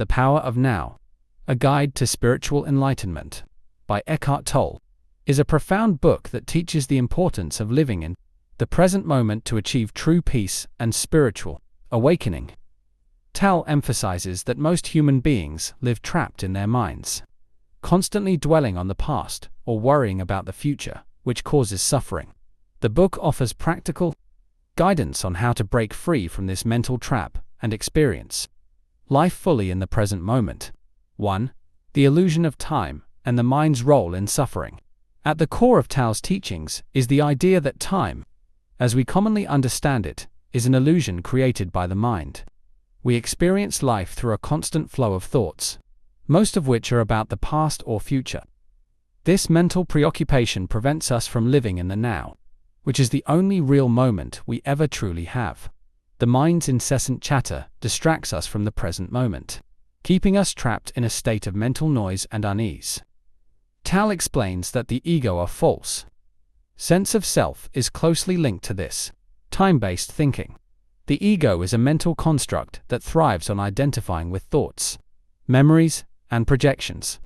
The Power of Now, A Guide to Spiritual Enlightenment, by Eckhart Tolle, is a profound book that teaches the importance of living in the present moment to achieve true peace and spiritual awakening. Tolle emphasizes that most human beings live trapped in their minds, constantly dwelling on the past or worrying about the future, which causes suffering. The book offers practical guidance on how to break free from this mental trap and experience life fully in the present moment. 1. The illusion of time and the mind's role in suffering. At the core of Tolle's teachings is the idea that time, as we commonly understand it, is an illusion created by the mind. We experience life through a constant flow of thoughts, most of which are about the past or future. This mental preoccupation prevents us from living in the now, which is the only real moment we ever truly have. The mind's incessant chatter distracts us from the present moment, keeping us trapped in a state of mental noise and unease. Tolle explains that the ego, a false sense of self, is closely linked to this time-based thinking. The ego is a mental construct that thrives on identifying with thoughts, memories, and projections.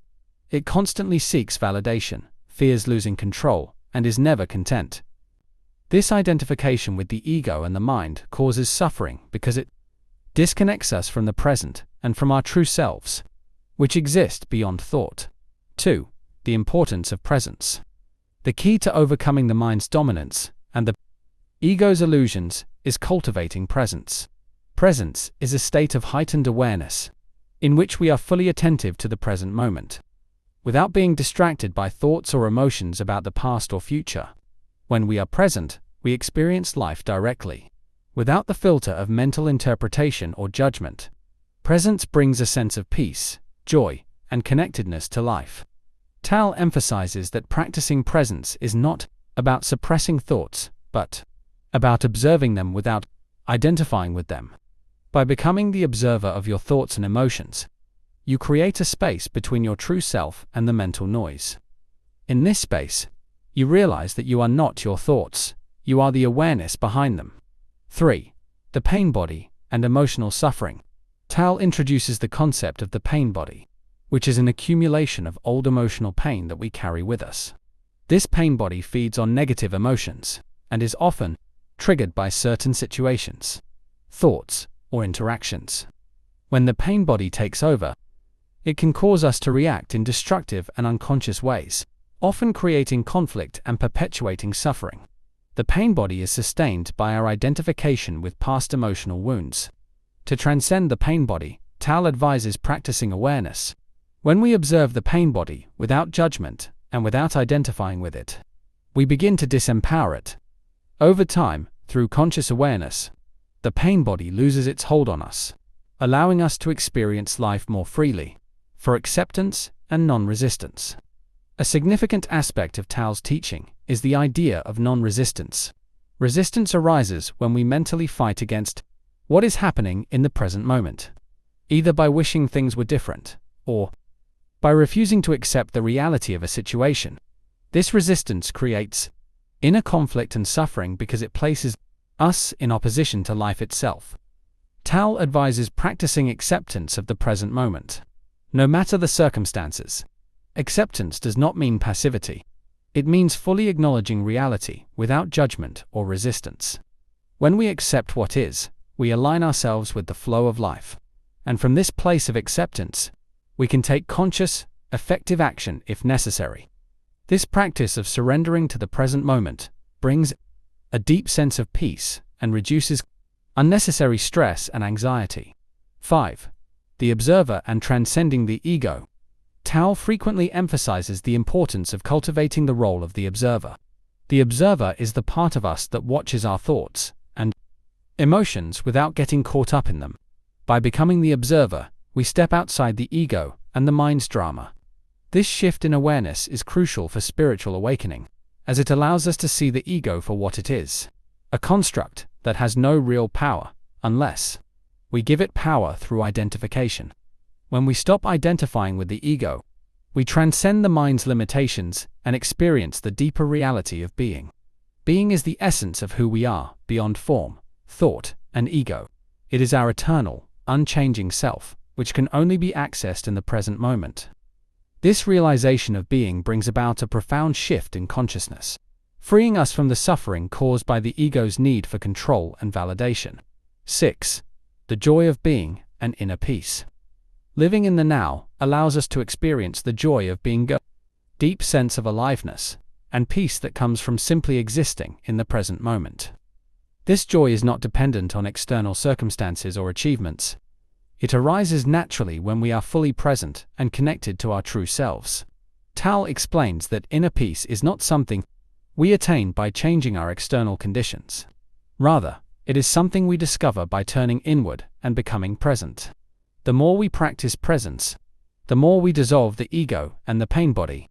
It constantly seeks validation, fears losing control, and is never content. This identification with the ego and the mind causes suffering because it disconnects us from the present and from our true selves, which exist beyond thought. 2. The importance of presence. The key to overcoming the mind's dominance and the ego's illusions is cultivating presence. Presence is a state of heightened awareness, in which we are fully attentive to the present moment, without being distracted by thoughts or emotions about the past or future. When we are present, we experience life directly, without the filter of mental interpretation or judgment. Presence brings a sense of peace, joy, and connectedness to life. Tolle emphasizes that practicing presence is not about suppressing thoughts, but about observing them without identifying with them. By becoming the observer of your thoughts and emotions, you create a space between your true self and the mental noise. In this space, you realize that you are not your thoughts, you are the awareness behind them. 3. The pain body and emotional suffering. Tolle introduces the concept of the pain body, which is an accumulation of old emotional pain that we carry with us. This pain body feeds on negative emotions and is often triggered by certain situations, thoughts, or interactions. When the pain body takes over, it can cause us to react in destructive and unconscious ways, often creating conflict and perpetuating suffering. The pain body is sustained by our identification with past emotional wounds. To transcend the pain body, Tolle advises practicing awareness. When we observe the pain body without judgment and without identifying with it, we begin to disempower it. Over time, through conscious awareness, the pain body loses its hold on us, allowing us to experience life more freely, for acceptance and non-resistance. A significant aspect of Tolle's teaching is the idea of non-resistance. Resistance arises when we mentally fight against what is happening in the present moment, either by wishing things were different, or by refusing to accept the reality of a situation. This resistance creates inner conflict and suffering because it places us in opposition to life itself. Tolle advises practicing acceptance of the present moment, no matter the circumstances. Acceptance does not mean passivity. It means fully acknowledging reality without judgment or resistance. When we accept what is, we align ourselves with the flow of life. And from this place of acceptance, we can take conscious, effective action if necessary. This practice of surrendering to the present moment brings a deep sense of peace and reduces unnecessary stress and anxiety. 5. The observer and transcending the ego. Tolle frequently emphasizes the importance of cultivating the role of the observer. The observer is the part of us that watches our thoughts and emotions without getting caught up in them. By becoming the observer, we step outside the ego and the mind's drama. This shift in awareness is crucial for spiritual awakening, as it allows us to see the ego for what it is, a construct that has no real power, unless we give it power through identification. When we stop identifying with the ego, we transcend the mind's limitations and experience the deeper reality of being. Being is the essence of who we are, beyond form, thought, and ego. It is our eternal, unchanging self, which can only be accessed in the present moment. This realization of being brings about a profound shift in consciousness, freeing us from the suffering caused by the ego's need for control and validation. 6. The joy of being and inner peace. Living in the now allows us to experience the joy of being, a deep sense of aliveness and peace that comes from simply existing in the present moment. This joy is not dependent on external circumstances or achievements. It arises naturally when we are fully present and connected to our true selves. Tolle explains that inner peace is not something we attain by changing our external conditions. Rather, it is something we discover by turning inward and becoming present. The more we practice presence, the more we dissolve the ego and the pain body,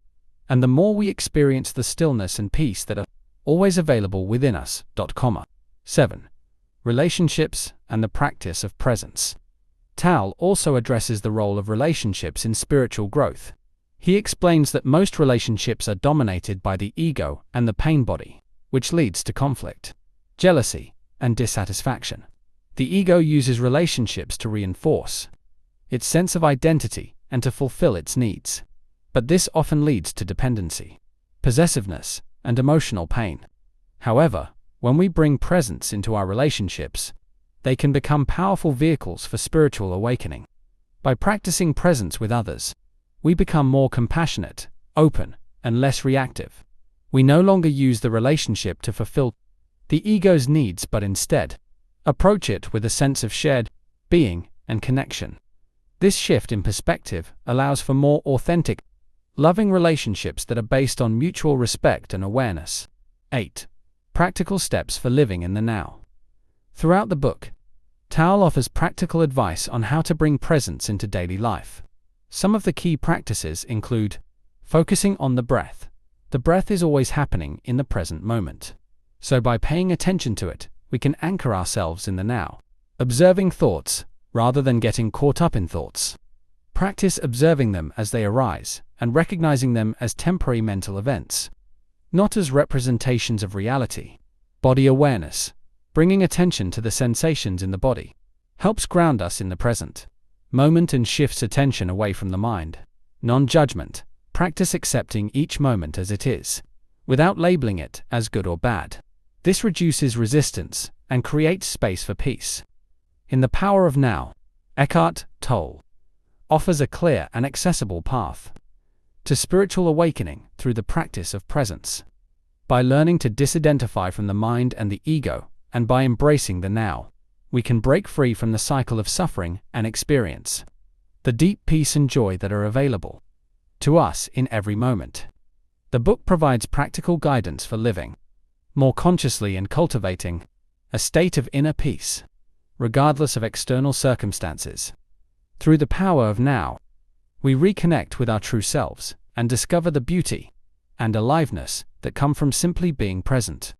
and the more we experience the stillness and peace that are always available within us. 7. Relationships and the practice of presence. Tolle also addresses the role of relationships in spiritual growth. He explains that most relationships are dominated by the ego and the pain body, which leads to conflict, jealousy, and dissatisfaction. The ego uses relationships to reinforce its sense of identity and to fulfill its needs. But this often leads to dependency, possessiveness, and emotional pain. However, when we bring presence into our relationships, they can become powerful vehicles for spiritual awakening. By practicing presence with others, we become more compassionate, open, and less reactive. We no longer use the relationship to fulfill the ego's needs but instead approach it with a sense of shared being and connection. This shift in perspective allows for more authentic, loving relationships that are based on mutual respect and awareness. 8. Practical steps for living in the now. Throughout the book, Tolle offers practical advice on how to bring presence into daily life. Some of the key practices include focusing on the breath. The breath is always happening in the present moment. So by paying attention to it, we can anchor ourselves in the now. Observing thoughts, rather than getting caught up in thoughts. Practice observing them as they arise and recognizing them as temporary mental events, not as representations of reality. Body awareness, bringing attention to the sensations in the body, helps ground us in the present moment and shifts attention away from the mind. Non-judgment, practice accepting each moment as it is, without labeling it as good or bad. This reduces resistance and creates space for peace. In The Power of Now, Eckhart Tolle offers a clear and accessible path to spiritual awakening through the practice of presence. By learning to disidentify from the mind and the ego, and by embracing the now, we can break free from the cycle of suffering and experience the deep peace and joy that are available to us in every moment. The book provides practical guidance for living more consciously and cultivating a state of inner peace, regardless of external circumstances. Through the power of now, we reconnect with our true selves and discover the beauty and aliveness that come from simply being present.